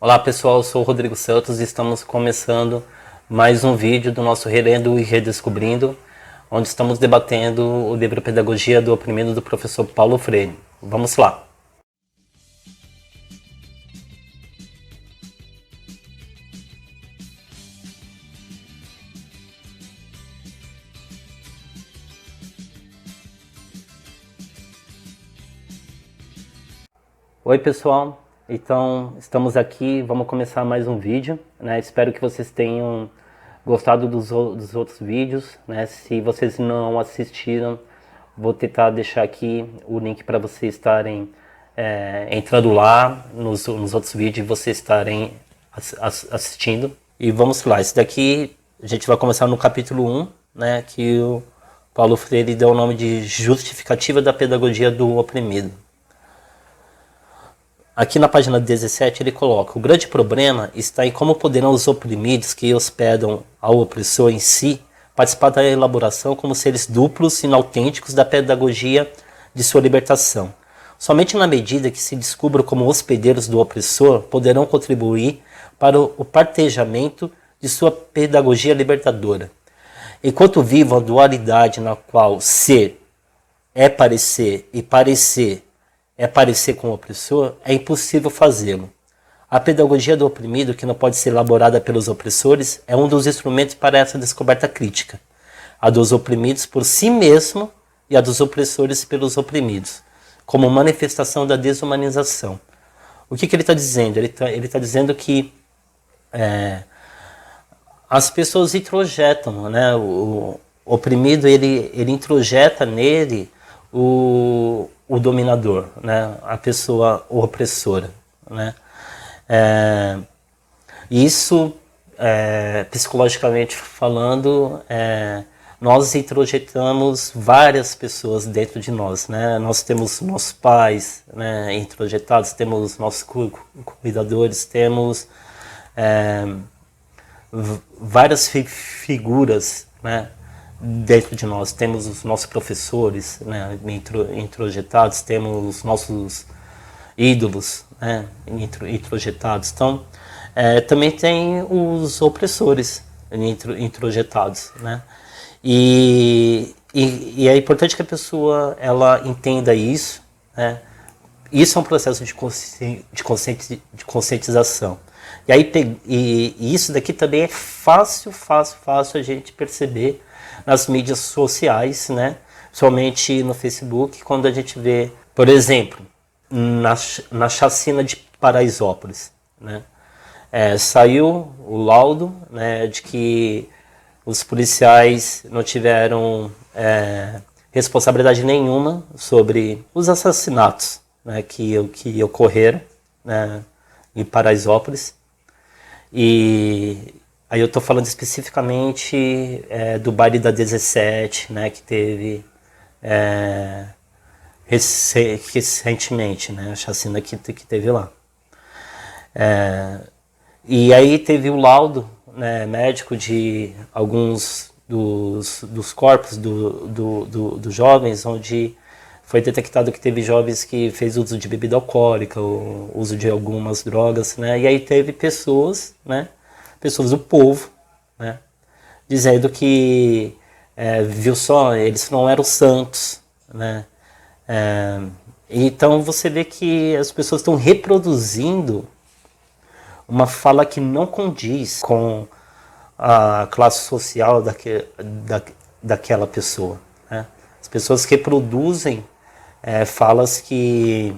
Olá pessoal, eu sou o Rodrigo Santos e estamos começando mais um vídeo do nosso Relendo e Redescobrindo, onde estamos debatendo o livro Pedagogia do Oprimido do professor Paulo Freire. Vamos lá! Oi pessoal, então estamos aqui, vamos começar mais um vídeo, né? Espero que vocês tenham gostado dos outros vídeos, né? Se vocês não assistiram, vou tentar deixar aqui o link para vocês estarem entrando lá nos outros vídeos e vocês estarem assistindo. E vamos lá, esse daqui a gente vai começar no capítulo 1, né? Que o Paulo Freire deu o nome de Justificativa da Pedagogia do Oprimido. Aqui na página 17 ele coloca: o grande problema está em como poderão os oprimidos que hospedam ao opressor em si participar da elaboração como seres duplos e inautênticos da pedagogia de sua libertação. Somente na medida que se descubram como hospedeiros do opressor poderão contribuir para o partejamento de sua pedagogia libertadora. Enquanto vivam a dualidade na qual ser é parecer e parecer é parecer com o opressor, é impossível fazê-lo. A pedagogia do oprimido, que não pode ser elaborada pelos opressores, é um dos instrumentos para essa descoberta crítica. A dos oprimidos por si mesmo e a dos opressores pelos oprimidos, como manifestação da desumanização. O que ele está dizendo? Ele está dizendo que as pessoas introjetam, né? O oprimido ele introjeta nele o dominador, né? A pessoa opressora, né? Isso, psicologicamente falando, nós introjetamos várias pessoas dentro de nós, né? Nós temos nossos pais, né, introjetados, temos nossos cuidadores, temos várias figuras, né, dentro de nós. Temos os nossos professores, né, introjetados, temos os nossos ídolos, né, introjetados. Então, também tem os opressores introjetados, né? E é importante que a pessoa ela entenda isso, né? Isso é um processo de conscientização. E aí isso daqui também é fácil a gente perceber nas mídias sociais, né? Somente no Facebook, quando a gente vê, por exemplo, na chacina de Paraisópolis, né? Saiu o laudo, né, de que os policiais não tiveram responsabilidade nenhuma sobre os assassinatos, né, que ocorreram, né, em Paraisópolis. E aí eu estou falando especificamente do baile da 17, né, que teve recentemente, né, a chacina que teve lá. E aí teve o laudo, né, médico de alguns dos corpos dos jovens, onde foi detectado que teve jovens que fez uso de bebida alcoólica, o uso de algumas drogas, né, e aí teve pessoas, né, pessoas do povo, né, dizendo que viu só, eles não eram santos, né? Então você vê que as pessoas estão reproduzindo uma fala que não condiz com a classe social daquela pessoa, né? As pessoas reproduzem falas que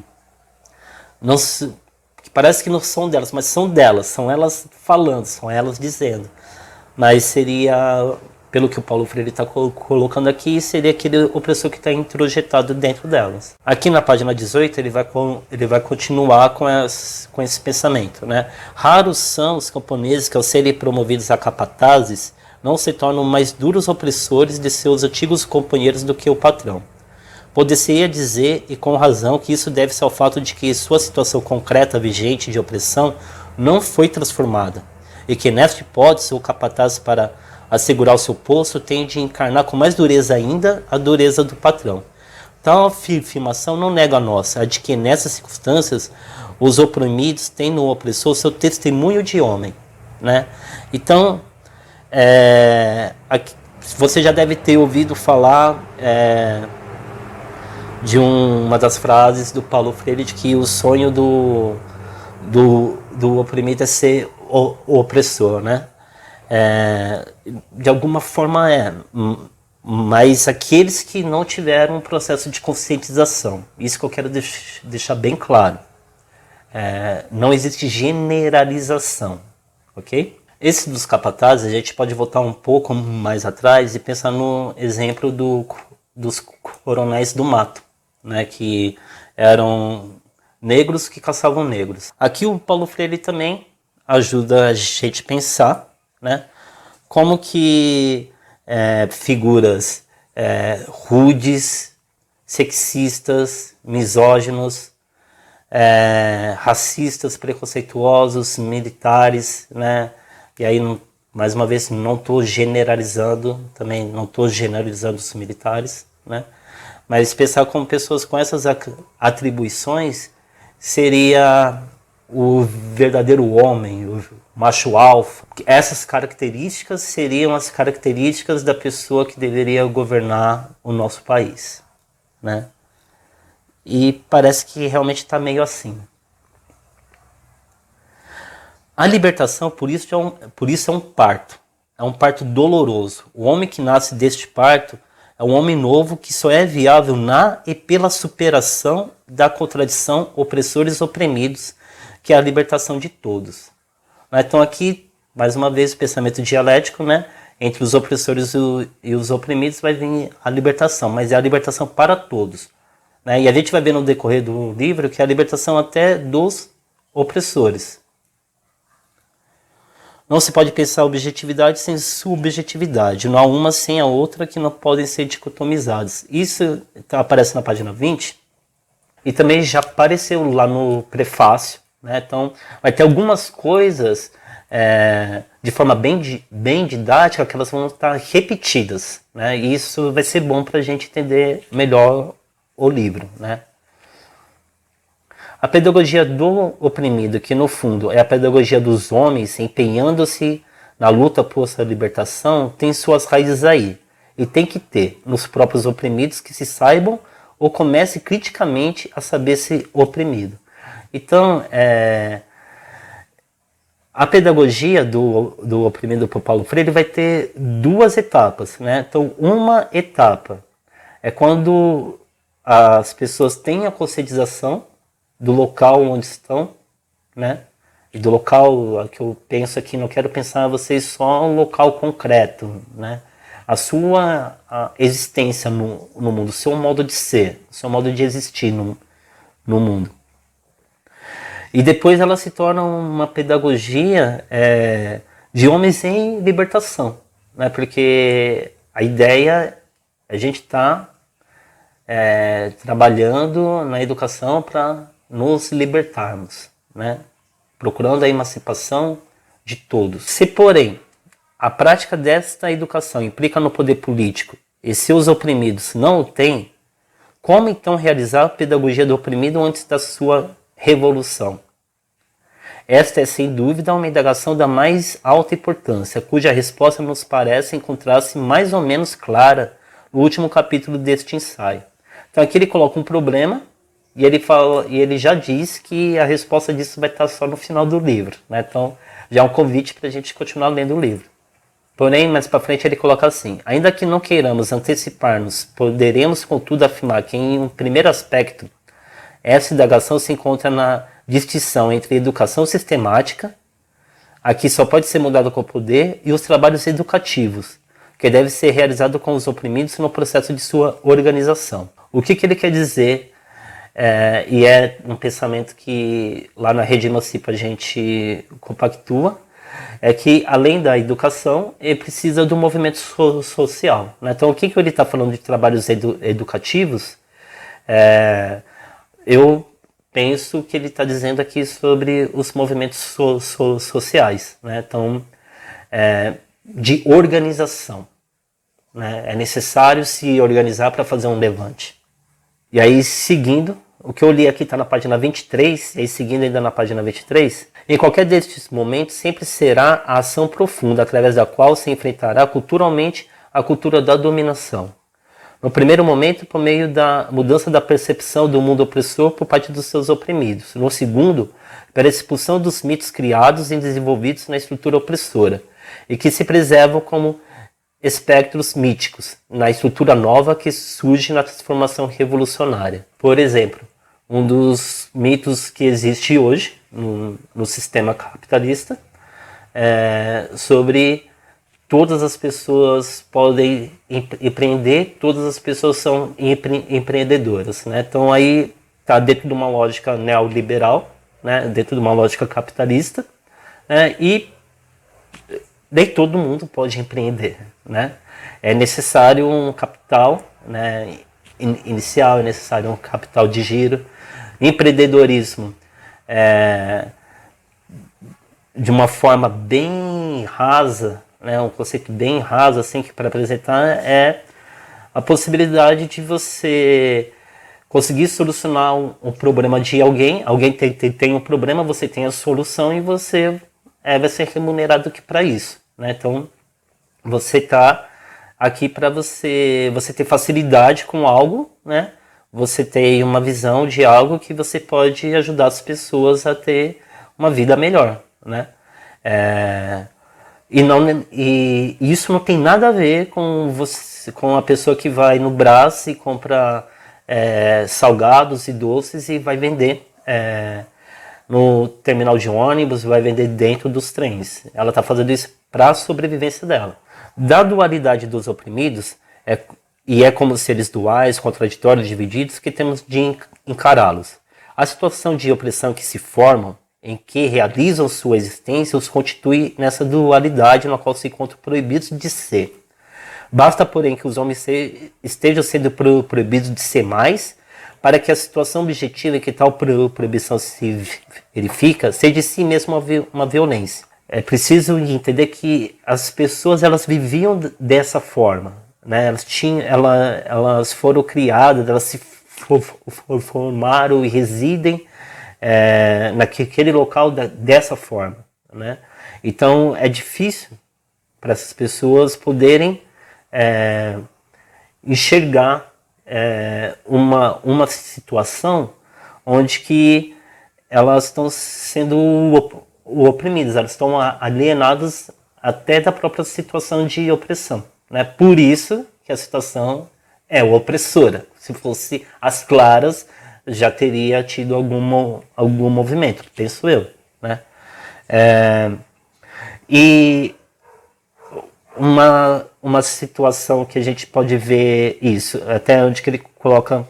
parece que não são delas, mas são delas, são elas falando, são elas dizendo. Mas seria, pelo que o Paulo Freire está colocando aqui, seria aquele opressor que está introjetado dentro delas. Aqui na página 18 ele vai continuar com esse pensamento, né? Raros são os camponeses que, ao serem promovidos a capatazes, não se tornam mais duros opressores de seus antigos companheiros do que o patrão. Poder-se-ia dizer, e com razão, que isso deve-se ao fato de que sua situação concreta vigente de opressão não foi transformada, e que nesta hipótese o capataz, para assegurar o seu posto, tem de encarnar com mais dureza ainda a dureza do patrão. Tal afirmação não nega a nossa, a de que nessas circunstâncias os oprimidos têm no opressor seu testemunho de homem, né? Então, você já deve ter ouvido falar de uma das frases do Paulo Freire, de que o sonho do oprimido é ser o opressor, né? De alguma forma mas aqueles que não tiveram um processo de conscientização, isso que eu quero deixar bem claro, não existe generalização, ok? Esse dos capatazes, a gente pode voltar um pouco mais atrás e pensar no exemplo dos coronéis do mato, né, que eram negros que caçavam negros. Aqui o Paulo Freire também ajuda a gente a pensar, né, como que figuras rudes, sexistas, misóginos, racistas, preconceituosos, militares, né, e aí, mais uma vez, não estou generalizando, também não estou generalizando os militares, né, mas pensar como pessoas com essas atribuições seria o verdadeiro homem, o macho alfa. Essas características seriam as características da pessoa que deveria governar o nosso país, né? E parece que realmente está meio assim. A libertação, por isso é um parto. É um parto doloroso. O homem que nasce deste parto é um homem novo que só é viável na e pela superação da contradição opressores oprimidos, que é a libertação de todos. Então aqui, mais uma vez, o pensamento dialético, né? Entre os opressores e os oprimidos vai vir a libertação, mas é a libertação para todos, né? E a gente vai ver no decorrer do livro que é a libertação até dos opressores. Não se pode pensar objetividade sem subjetividade. Não há uma sem a outra que não podem ser dicotomizadas. Isso aparece na página 20 e também já apareceu lá no prefácio, né? Então, vai ter algumas coisas de forma bem didática que elas vão estar repetidas, né? E isso vai ser bom para a gente entender melhor o livro, né? A pedagogia do oprimido, que no fundo é a pedagogia dos homens empenhando-se na luta por sua libertação, tem suas raízes aí. E tem que ter nos próprios oprimidos que se saibam ou comece criticamente a saber-se oprimido. Então, a pedagogia do oprimido por Paulo Freire vai ter duas etapas, né? Então, uma etapa é quando as pessoas têm a conscientização do local onde estão, né? E do local que eu penso aqui, não quero pensar vocês só um local concreto, né? A sua existência no mundo, o seu modo de ser, o seu modo de existir no mundo. E depois ela se torna uma pedagogia de homens em libertação, né? Porque a ideia é a gente estar trabalhando na educação para nos libertarmos, né? Procurando a emancipação de todos. Se, porém, a prática desta educação implica no poder político e seus oprimidos não o têm, como então realizar a pedagogia do oprimido antes da sua revolução? Esta é, sem dúvida, uma indagação da mais alta importância, cuja resposta nos parece encontrar-se mais ou menos clara no último capítulo deste ensaio. Então aqui ele coloca um problema e ele já diz que a resposta disso vai estar só no final do livro, né? Então já é um convite para a gente continuar lendo o livro. Porém, mais para frente ele coloca assim: ainda que não queiramos antecipar-nos, poderemos contudo afirmar que em um primeiro aspecto essa indagação se encontra na distinção entre educação sistemática, aqui só pode ser mudada com o poder, e os trabalhos educativos, que deve ser realizado com os oprimidos no processo de sua organização. O que ele quer dizer, e é um pensamento que lá na Rede Emancipa a gente compactua, é que além da educação, ele precisa do movimento social, né? Então o que ele está falando de trabalhos educativos, eu penso que ele está dizendo aqui sobre os movimentos sociais, né? Então, de organização, né? É necessário se organizar para fazer um levante. E aí, seguindo, o que eu li aqui está na página 23, e aí seguindo ainda na página 23, em qualquer destes momentos sempre será a ação profunda, através da qual se enfrentará culturalmente a cultura da dominação. No primeiro momento, por meio da mudança da percepção do mundo opressor por parte dos seus oprimidos. No segundo, pela expulsão dos mitos criados e desenvolvidos na estrutura opressora, e que se preservam como espectros míticos, na estrutura nova que surge na transformação revolucionária. Por exemplo, um dos mitos que existe hoje no sistema capitalista é sobre todas as pessoas podem empreender, todas as pessoas são empreendedoras, né? Então aí está dentro de uma lógica neoliberal, né? Dentro de uma lógica capitalista, né? E nem todo mundo pode empreender, né? É necessário um capital, né, inicial, é necessário um capital de giro. Empreendedorismo, de uma forma bem rasa, né, um conceito bem raso assim, que para apresentar é a possibilidade de você conseguir solucionar um problema de alguém tem um problema, você tem a solução e você vai ser remunerado para isso, né? Então você está aqui para você ter facilidade com algo, né? Você tem uma visão de algo que você pode ajudar as pessoas a ter uma vida melhor, né? E isso não tem nada a ver com você, com a pessoa que vai no Brás e compra salgados e doces e vai vender no terminal de ônibus, vai vender dentro dos trens. Ela está fazendo isso para a sobrevivência dela. Da dualidade dos oprimidos, e é como seres duais, contraditórios, divididos, que temos de encará-los. A situação de opressão que se formam, em que realizam sua existência, os constitui nessa dualidade na qual se encontram proibidos de ser. Basta, porém, que os homens estejam sendo proibidos de ser mais, para que a situação objetiva em que tal proibição se verifica seja de si mesma uma violência. É preciso entender que as pessoas elas viviam dessa forma, né? Elas foram criadas, elas se formaram e residem naquele local dessa forma, né? Então é difícil para essas pessoas poderem enxergar uma situação onde que elas estão sendo oprimidas, elas estão alienadas até da própria situação de opressão, né? Por isso que a situação é opressora. Se fosse as claras, já teria tido algum movimento, penso eu, né? E uma situação que a gente pode ver isso, até onde que ele coloca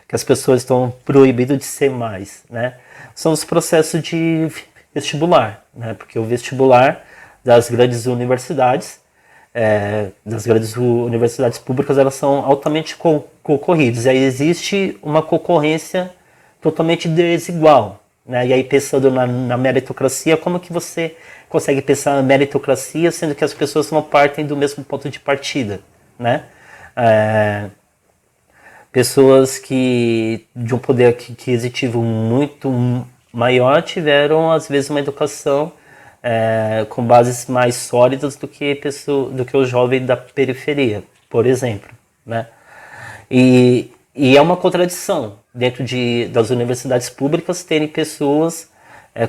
que as pessoas estão proibidas de ser mais, né? São os processos de vestibular, né? Porque o vestibular das grandes universidades, públicas, elas são altamente concorridas. E aí existe uma concorrência totalmente desigual, né? E aí pensando na meritocracia, como que você consegue pensar na meritocracia sendo que as pessoas não partem do mesmo ponto de partida, né? Pessoas que de um poder aquisitivo muito maior tiveram às vezes uma educação com bases mais sólidas do que o jovem da periferia, por exemplo, né? E é uma contradição dentro das universidades públicas terem pessoas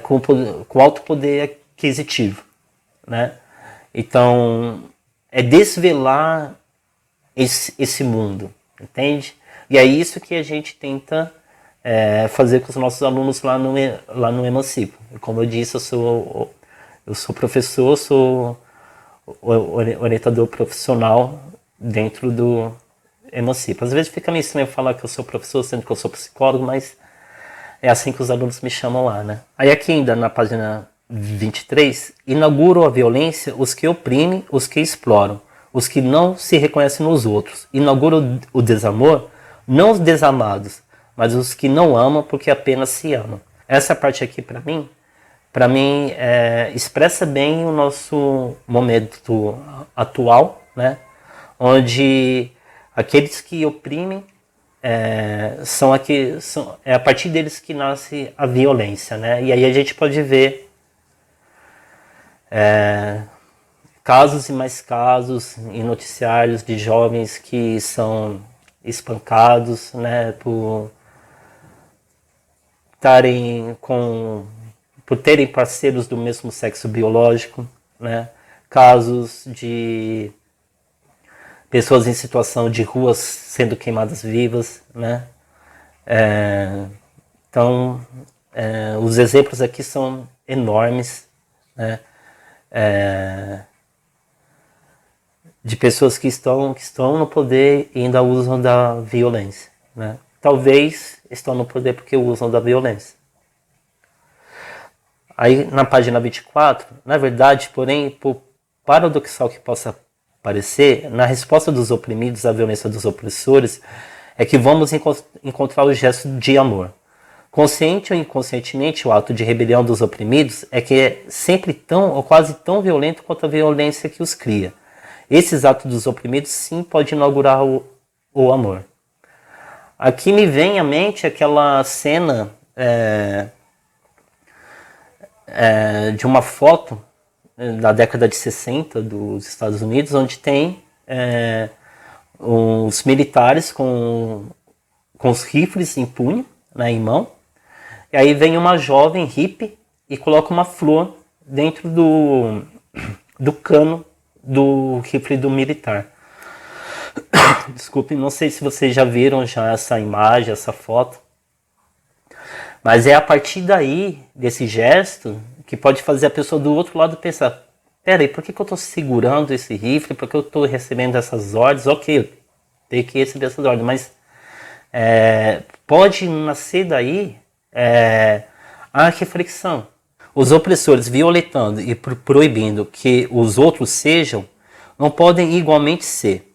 com alto poder aquisitivo, né? Então é desvelar esse mundo, entende? E é isso que a gente tenta fazer com os nossos alunos lá no Emancipa. Como eu disse, eu sou professor, sou orientador profissional dentro do Emancipa. Às vezes fica meio estranho falar que eu sou professor, sendo que eu sou psicólogo, mas é assim que os alunos me chamam lá, né? Aí aqui ainda na página 23, inauguram a violência os que oprimem, os que exploram, os que não se reconhecem nos outros. Inauguram o desamor, não os desamados, mas os que não amam porque apenas se amam. Essa parte aqui para mim expressa bem o nosso momento atual, né? Onde aqueles que oprimem é a partir deles que nasce a violência, né? E aí a gente pode ver casos e mais casos em noticiários de jovens que são espancados, né, por terem parceiros do mesmo sexo biológico, né? Casos de pessoas em situação de ruas sendo queimadas vivas, né? Então, os exemplos aqui são enormes, né? De pessoas que estão no poder e ainda usam da violência, né? Talvez estão no poder porque usam da violência. Aí na página 24, na verdade, porém, por paradoxal que possa parecer, na resposta dos oprimidos à violência dos opressores, é que vamos encontrar o gesto de amor. Consciente ou inconscientemente, o ato de rebelião dos oprimidos é que é sempre tão ou quase tão violento quanto a violência que os cria. Esses atos dos oprimidos sim podem inaugurar o amor. Aqui me vem à mente aquela cena de uma foto da década de 60 dos Estados Unidos, onde tem os militares com os rifles em punho, né, em mão, e aí vem uma jovem hippie e coloca uma flor dentro do cano do rifle do militar. Desculpe, não sei se vocês já viram essa imagem, essa foto, mas é a partir daí, desse gesto, que pode fazer a pessoa do outro lado pensar: peraí, por que eu estou segurando esse rifle? Por que eu estou recebendo essas ordens? Ok, eu tenho que receber essas ordens, mas pode nascer daí a reflexão. Os opressores violentando e proibindo que os outros sejam, não podem igualmente ser.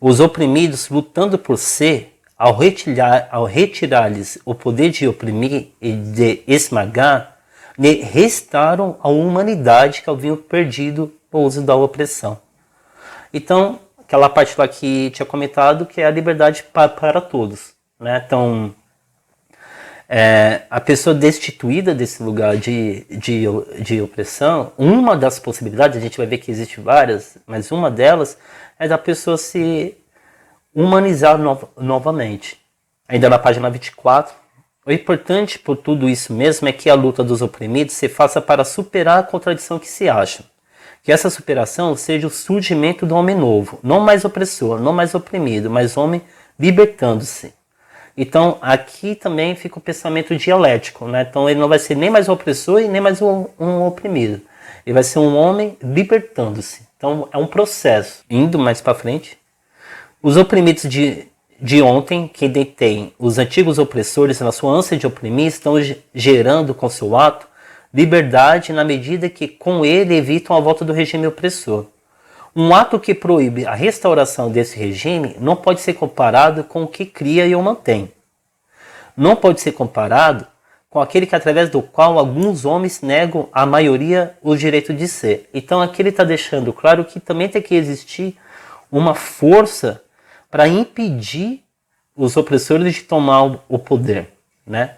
Os oprimidos lutando por ser, ao retirar-lhes o poder de oprimir e de esmagar, lhe restaram a humanidade que haviam perdido no uso da opressão. Então, aquela parte lá que tinha comentado, que é a liberdade para todos, né? Então, a pessoa destituída desse lugar de opressão, uma das possibilidades, a gente vai ver que existe várias, mas uma delas é da pessoa se humanizar novamente. Ainda na página 24, o importante por tudo isso mesmo é que a luta dos oprimidos se faça para superar a contradição que se acha. Que essa superação seja o surgimento do homem novo, não mais opressor, não mais oprimido, mas homem libertando-se. Então, aqui também fica o pensamento dialético, né? Então, ele não vai ser nem mais opressor e nem mais um oprimido. Ele vai ser um homem libertando-se. Então, é um processo. Indo mais para frente, os oprimidos de ontem, que detêm os antigos opressores na sua ânsia de oprimir, estão gerando com seu ato liberdade na medida que com ele evitam a volta do regime opressor. Um ato que proíbe a restauração desse regime não pode ser comparado com o que cria e o mantém. Não pode ser comparado com aquele que através do qual alguns homens negam à maioria o direito de ser. Então aqui ele está deixando claro que também tem que existir uma força para impedir os opressores de tomar o poder, né?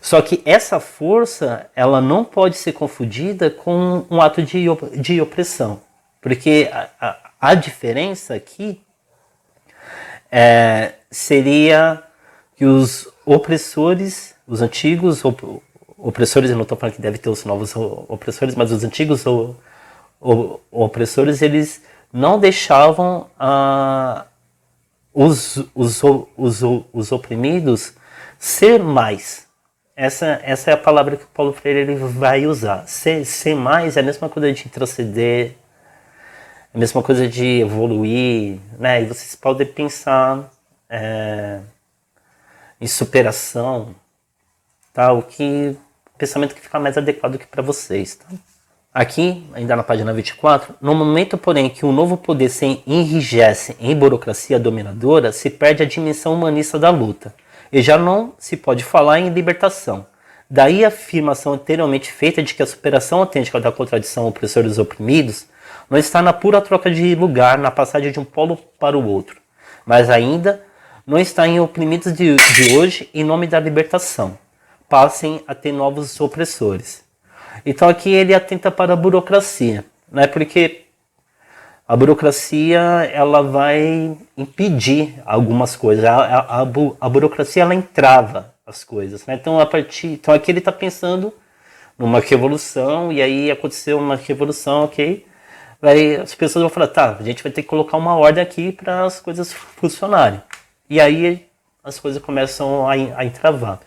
Só que essa força, ela não pode ser confundida com um ato de opressão. Porque a diferença aqui seria que os opressores, os antigos opressores, eu não estou falando que deve ter os novos opressores, mas os antigos opressores, eles não deixavam os oprimidos ser mais. Essa é a palavra que o Paulo Freire ele vai usar. Ser mais é a mesma coisa de transcender, é a mesma coisa de evoluir, né? E vocês podem pensar em superação, tá? O pensamento que fica mais adequado que para vocês, tá? Aqui, ainda na página 24, no momento, porém, que o novo poder se enrijece em burocracia dominadora, se perde a dimensão humanista da luta, e já não se pode falar em libertação. Daí a afirmação anteriormente feita de que a superação autêntica da contradição opressores oprimidos não está na pura troca de lugar, na passagem de um polo para o outro, mas ainda não estarem oprimidos de hoje em nome da libertação. Passem a ter novos opressores. Então aqui ele atenta para a burocracia, né? Porque a burocracia ela vai impedir algumas coisas. A burocracia ela entrava as coisas, né? Então então aqui ele está pensando numa revolução, e aí aconteceu uma revolução, ok? Aí as pessoas vão falar, tá, a gente vai ter que colocar uma ordem aqui para as coisas funcionarem. E aí as coisas começam a entravar.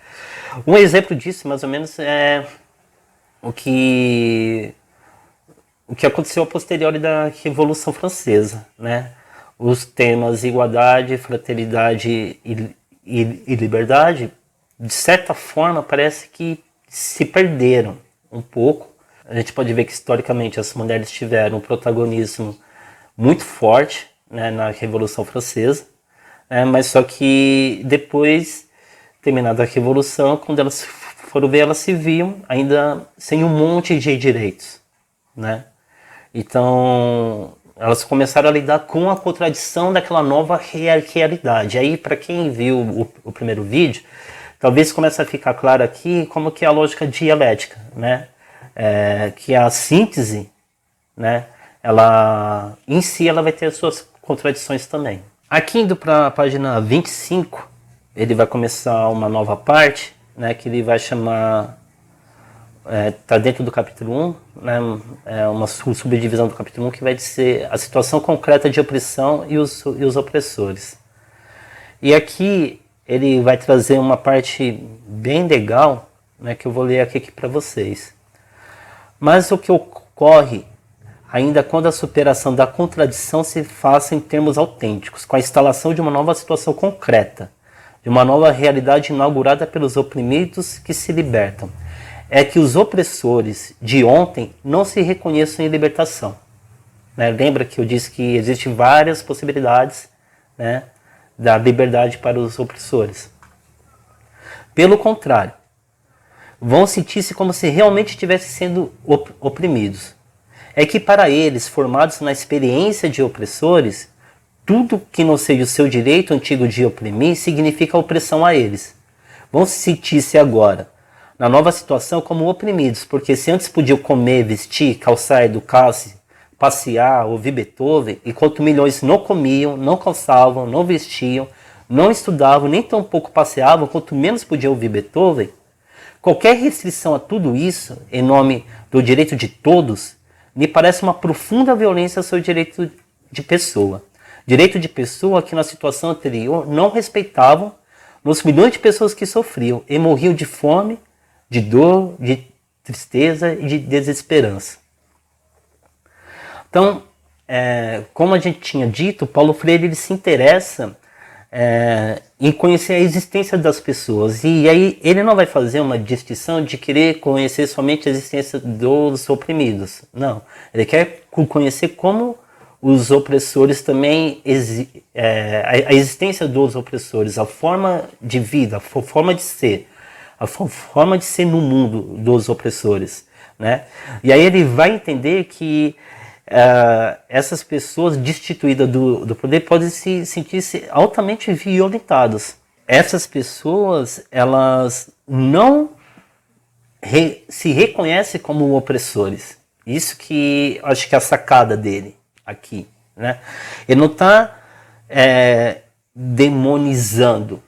Um exemplo disso, mais ou menos, é o que aconteceu a posteriori da Revolução Francesa, né? Os temas igualdade, fraternidade e liberdade, de certa forma, parece que se perderam um pouco. A gente pode ver que historicamente as mulheres tiveram um protagonismo muito forte, né, na Revolução Francesa, né, mas só que depois, terminada a Revolução, quando elas foram ver, elas se viam ainda sem um monte de direitos, né? Então elas começaram a lidar com a contradição daquela nova realidade. Aí, para quem viu o primeiro vídeo, talvez comece a ficar claro aqui como que é a lógica dialética, né? Que a síntese, né? Ela em si ela vai ter as suas contradições também. Aqui indo para a página 25, ele vai começar uma nova parte, né? Que ele vai chamar, tá dentro do capítulo 1, né? É uma subdivisão do capítulo 1 que vai dizer a situação concreta de opressão e os opressores. E aqui ele vai trazer uma parte bem legal, né, que eu vou ler aqui para vocês. Mas o que ocorre ainda quando a superação da contradição se faça em termos autênticos, com a instalação de uma nova situação concreta, de uma nova realidade inaugurada pelos oprimidos que se libertam, é que os opressores de ontem não se reconheçam em libertação. Né? Lembra que eu disse que existem várias possibilidades, né, da liberdade para os opressores. Pelo contrário, vão sentir-se como se realmente estivessem sendo oprimidos. É que para eles, formados na experiência de opressores, tudo que não seja o seu direito antigo de oprimir significa opressão a eles. Vão sentir-se agora, na nova situação, como oprimidos, porque se antes podiam comer, vestir, calçar, educar-se, passear, ouvir Beethoven, enquanto milhões não comiam, não calçavam, não vestiam, não estudavam, nem tampouco passeavam, quanto menos podiam ouvir Beethoven, qualquer restrição a tudo isso, em nome do direito de todos, me parece uma profunda violência ao seu direito de pessoa. Direito de pessoa que na situação anterior não respeitavam nos milhões de pessoas que sofriam e morriam de fome, de dor, de tristeza e de desesperança. Então, como a gente tinha dito, Paulo Freire ele se interessa em conhecer a existência das pessoas. E aí ele não vai fazer uma distinção de querer conhecer somente a existência dos oprimidos. Não, ele quer conhecer como os opressores também, a existência dos opressores, a forma de vida, a forma de ser, a forma de ser no mundo dos opressores, né? E aí ele vai entender que essas pessoas destituídas do poder podem se sentir-se altamente violentadas. Essas pessoas, elas não se reconhecem como opressores. Isso que acho que é a sacada dele aqui, né? Ele não está demonizando,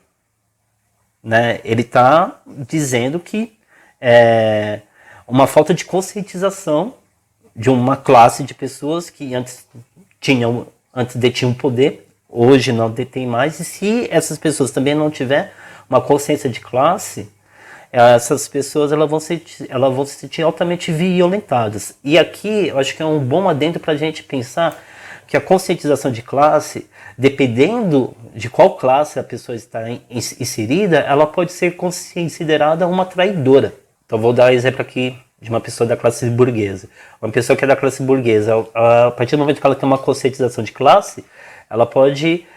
né? Ele está dizendo que uma falta de conscientização de uma classe de pessoas que antes detinham poder, hoje não detêm mais, e se essas pessoas também não tiverem uma consciência de classe, essas pessoas elas vão se sentir altamente violentadas. E aqui eu acho que é um bom adendo para a gente pensar que a conscientização de classe, dependendo de qual classe a pessoa está inserida, ela pode ser considerada uma traidora. Então vou dar um exemplo aqui de uma pessoa da classe burguesa. Uma pessoa que é da classe burguesa, a partir do momento que ela tem uma conscientização de classe, ela pode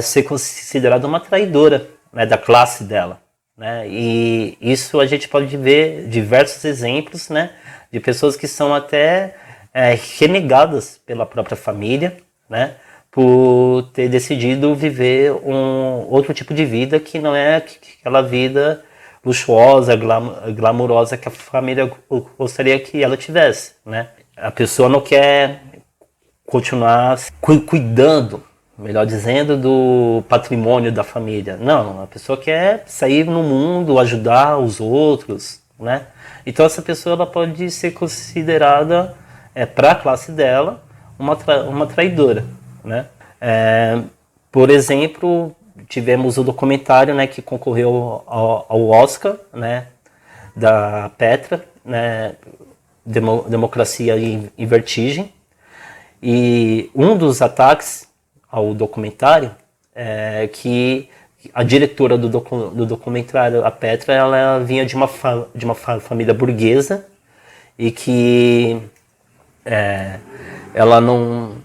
ser considerada uma traidora, né, da classe dela, né? E isso a gente pode ver diversos exemplos, né, de pessoas que são até renegadas pela própria família, né, por ter decidido viver um outro tipo de vida que não é aquela vida luxuosa, glamurosa que a família gostaria que ela tivesse, né? A pessoa não quer continuar cuidando, melhor dizendo, do patrimônio da família. Não, a pessoa quer sair no mundo, ajudar os outros, né? Então essa pessoa ela pode ser considerada, para a classe dela, uma traidora, né? Por exemplo, tivemos o documentário, né, que concorreu ao Oscar, né, da Petra, né, Democracia em Vertigem. E um dos ataques ao documentário é que a diretora do documentário, a Petra, ela vinha de uma família burguesa e que ela não...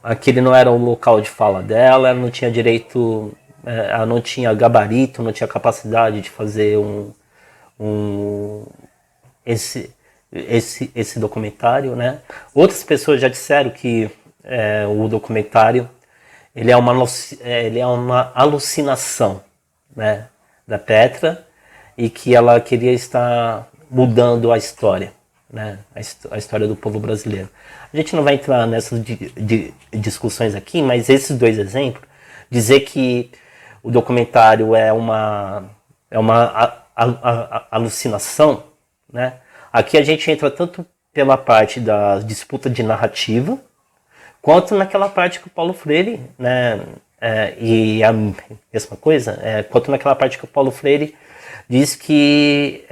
aquele não era o local de fala dela, ela não tinha direito, ela não tinha gabarito, não tinha capacidade de fazer esse documentário, né? Outras pessoas já disseram que o documentário ele é uma alucinação, né, da Petra, e que ela queria estar mudando a história, né, a história do povo brasileiro. A gente não vai entrar nessas discussões aqui, mas esses dois exemplos, dizer que o documentário é uma alucinação, né? Aqui a gente entra tanto pela parte da disputa de narrativa, quanto naquela parte que o Paulo Freire, né, e a mesma coisa, quanto naquela parte que o Paulo Freire diz que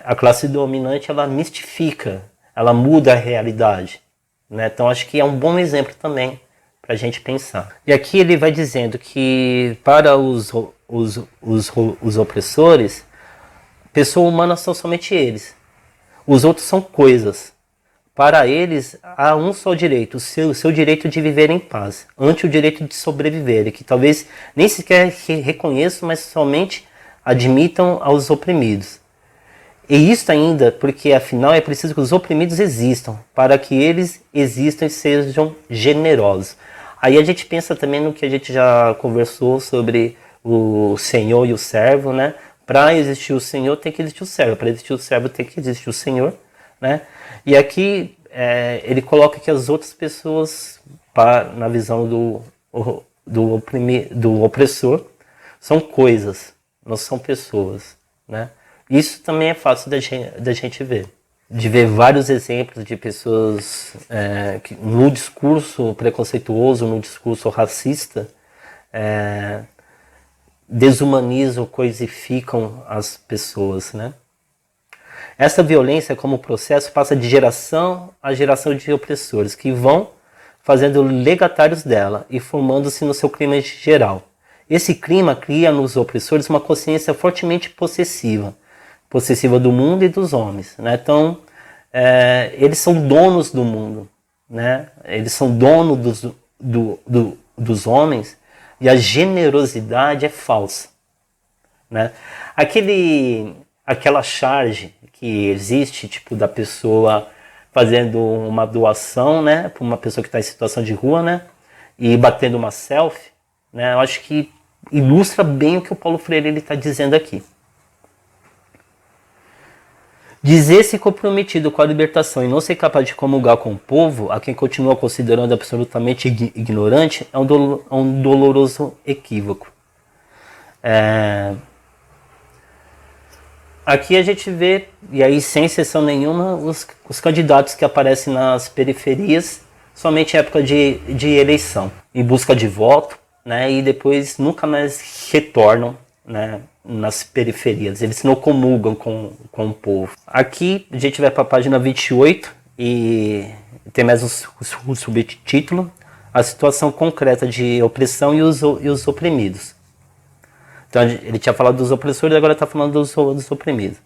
a classe dominante ela mistifica, ela muda a realidade, né? Então acho que é um bom exemplo também para a gente pensar. E aqui ele vai dizendo que para os opressores, pessoa humana são somente eles. Os outros são coisas. Para eles, há um só direito, o seu direito de viver em paz, ante o direito de sobreviver, que talvez nem sequer reconheçam, mas somente admitam aos oprimidos. E isso ainda porque, afinal, é preciso que os oprimidos existam, para que eles existam e sejam generosos. Aí a gente pensa também no que a gente já conversou sobre o Senhor e o servo, né? Para existir o Senhor tem que existir o servo, para existir o servo tem que existir o Senhor, né? E aqui ele coloca que as outras pessoas, na visão do opressor, são coisas, não são pessoas, né? Isso também é fácil da gente ver. De ver vários exemplos de pessoas que no discurso preconceituoso, no discurso racista, desumanizam, coisificam as pessoas, né? Essa violência, como processo, passa de geração a geração de opressores, que vão fazendo legatários dela e formando-se no seu clima geral. Esse clima cria nos opressores uma consciência fortemente possessiva do mundo e dos homens, né? Então, eles são donos do mundo, né? Eles são donos dos homens, e a generosidade é falsa, né? Aquela charge que existe, tipo, da pessoa fazendo uma doação, né, para uma pessoa que está em situação de rua, né, e batendo uma selfie, né, eu acho que ilustra bem o que o Paulo Freire está dizendo aqui. Dizer-se comprometido com a libertação e não ser capaz de comungar com o povo, a quem continua considerando absolutamente ignorante, é um doloroso equívoco. Aqui a gente vê, e aí sem exceção nenhuma, os candidatos que aparecem nas periferias somente em época de eleição, em busca de voto, né, e depois nunca mais retornam, né, nas periferias. Eles não comulgam com o povo. Aqui a gente vai para a página 28 e tem mais um subtítulo: a situação concreta de opressão e os oprimidos. Então ele tinha falado dos opressores, agora está falando dos oprimidos.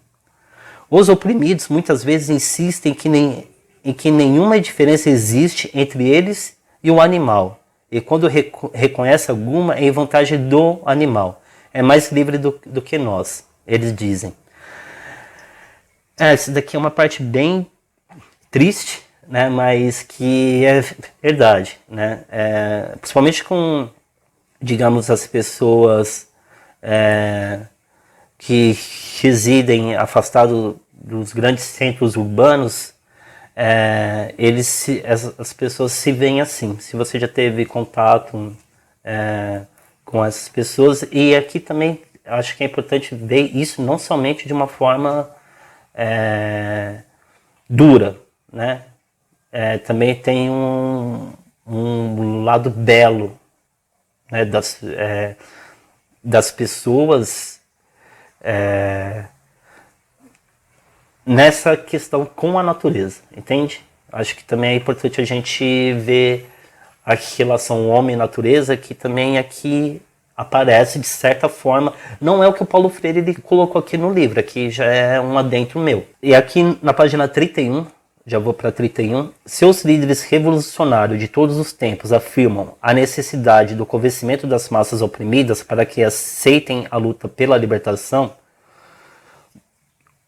Os oprimidos muitas vezes insistem em que nenhuma diferença existe entre eles e o animal. E quando reconhece alguma, é em vantagem do animal. É mais livre do que nós, eles dizem. Isso daqui é uma parte bem triste, né, mas que é verdade, né, principalmente com, digamos, as pessoas que residem afastados dos grandes centros urbanos, as pessoas se veem assim. Se você já teve contato com essas pessoas, e aqui também acho que é importante ver isso não somente de uma forma dura, né? Também tem um lado belo, né, das pessoas nessa questão com a natureza, entende? Acho que também é importante a gente ver a relação homem-natureza, que também aqui aparece de certa forma. Não é o que o Paulo Freire ele colocou aqui no livro, aqui já é um adentro meu. E aqui na página 31, já vou para 31, seus líderes revolucionários de todos os tempos afirmam a necessidade do convencimento das massas oprimidas para que aceitem a luta pela libertação,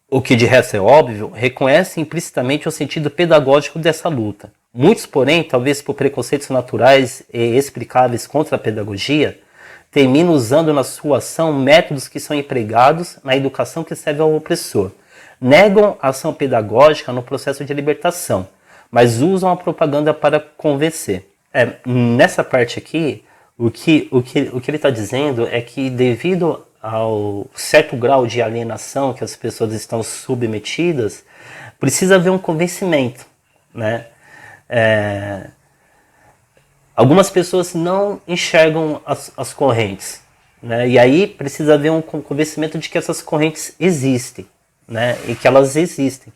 o que de resto é óbvio, reconhece implicitamente o sentido pedagógico dessa luta. Muitos, porém, talvez por preconceitos naturais e explicáveis contra a pedagogia, terminam usando na sua ação métodos que são empregados na educação que serve ao opressor. Negam a ação pedagógica no processo de libertação, mas usam a propaganda para convencer. Nessa parte aqui, o que ele está dizendo é que devido ao certo grau de alienação que as pessoas estão submetidas, precisa haver um convencimento, né? Algumas pessoas não enxergam as correntes, né? E aí precisa haver um convencimento de que essas correntes existem, né? E que elas existem.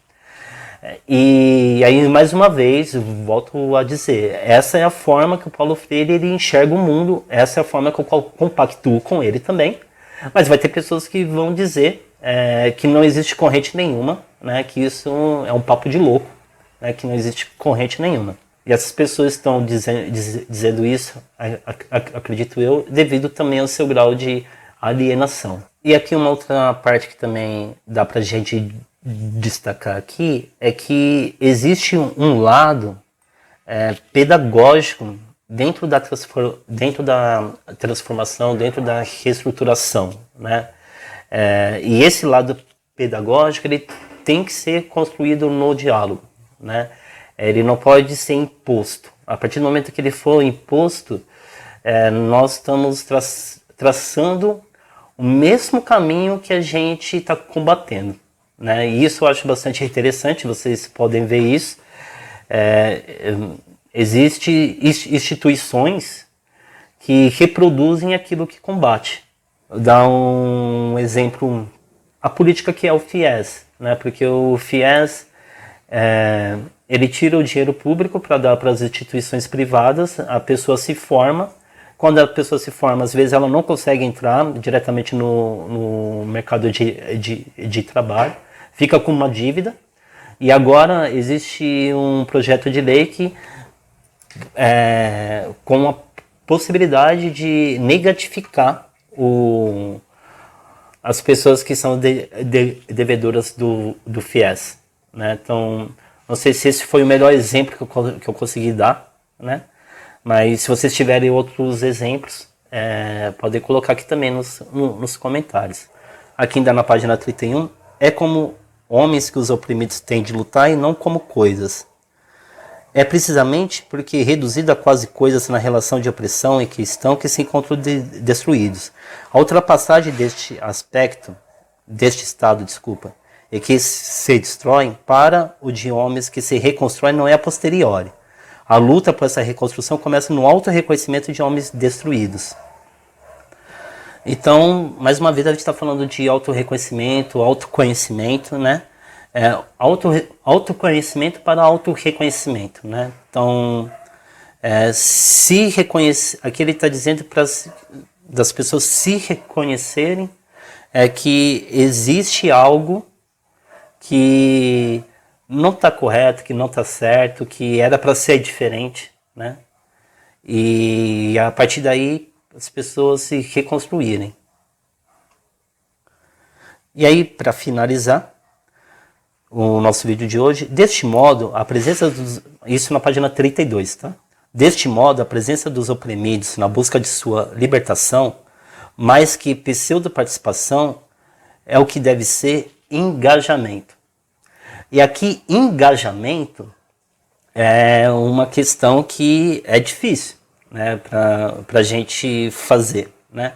E aí, mais uma vez, volto a dizer, essa é a forma que o Paulo Freire ele enxerga o mundo, essa é a forma que eu compactuo com ele também. Mas vai ter pessoas que vão dizer que não existe corrente nenhuma, né, que isso é um papo de louco, né, que não existe corrente nenhuma. E essas pessoas estão dizendo isso, acredito eu, devido também ao seu grau de alienação. E aqui uma outra parte que também dá pra gente destacar aqui é que existe um lado pedagógico dentro da transformação, dentro da reestruturação, né? E esse lado pedagógico ele tem que ser construído no diálogo, né? Ele não pode ser imposto. A partir do momento que ele for imposto, nós estamos traçando o mesmo caminho que a gente está combatendo, né? E isso eu acho bastante interessante, vocês podem ver isso. Existem instituições que reproduzem aquilo que combate. Vou dar um exemplo, a política que é o FIES, né? Porque o FIES ele tira o dinheiro público para dar para as instituições privadas, a pessoa se forma. Quando a pessoa se forma, às vezes ela não consegue entrar diretamente no mercado de trabalho, fica com uma dívida. E agora existe um projeto de lei que com a possibilidade de negatificar as pessoas que são devedoras do FIES, né? Então, não sei se esse foi o melhor exemplo que eu consegui dar, né? Mas se vocês tiverem outros exemplos, podem colocar aqui também nos comentários. Aqui ainda na página 31, é como homens que os oprimidos têm de lutar e não como coisas. É precisamente porque reduzido a quase coisas na relação de opressão e questão que se encontram destruídos. A ultrapassagem deste estado, e que se destroem para o de homens que se reconstroem não é a posteriori. A luta por essa reconstrução começa no auto-reconhecimento de homens destruídos. Então, mais uma vez a gente está falando de auto-reconhecimento, autoconhecimento, né? Autoconhecimento para auto-reconhecimento, né? Então, se reconhecer, aqui ele está dizendo das pessoas se reconhecerem que existe algo que não está correto, que não está certo, que era para ser diferente, né? E a partir daí as pessoas se reconstruírem. E aí, para finalizar o nosso vídeo de hoje, deste modo, a presença Isso na página 32, tá? Deste modo, a presença dos oprimidos na busca de sua libertação, mais que pseudo-participação, é o que deve ser engajamento. E aqui, engajamento é uma questão que é difícil, né, para a gente fazer, né?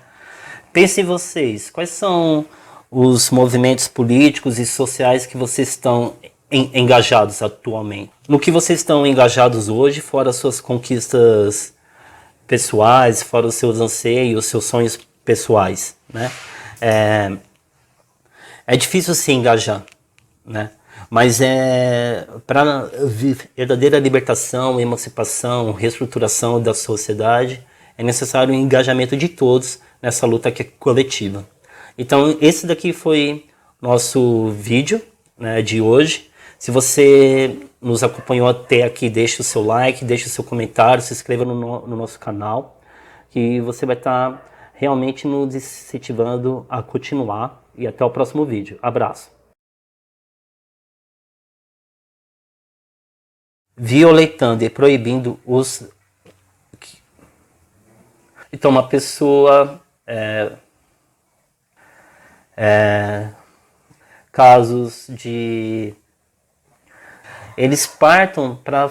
Pensem vocês, quais são os movimentos políticos e sociais que vocês estão engajados atualmente? No que vocês estão engajados hoje, fora as suas conquistas pessoais, fora os seus anseios, seus sonhos pessoais, né? É difícil se engajar, né? Mas para verdadeira libertação, emancipação, reestruturação da sociedade, é necessário o engajamento de todos nessa luta que é coletiva. Então, esse daqui foi nosso vídeo, né, de hoje. Se você nos acompanhou até aqui, deixe o seu like, deixe o seu comentário, se inscreva no nosso canal, que você vai estar realmente nos incentivando a continuar. E até o próximo vídeo. Abraço. Violentando e proibindo os... Então, uma pessoa... casos de... Eles partam para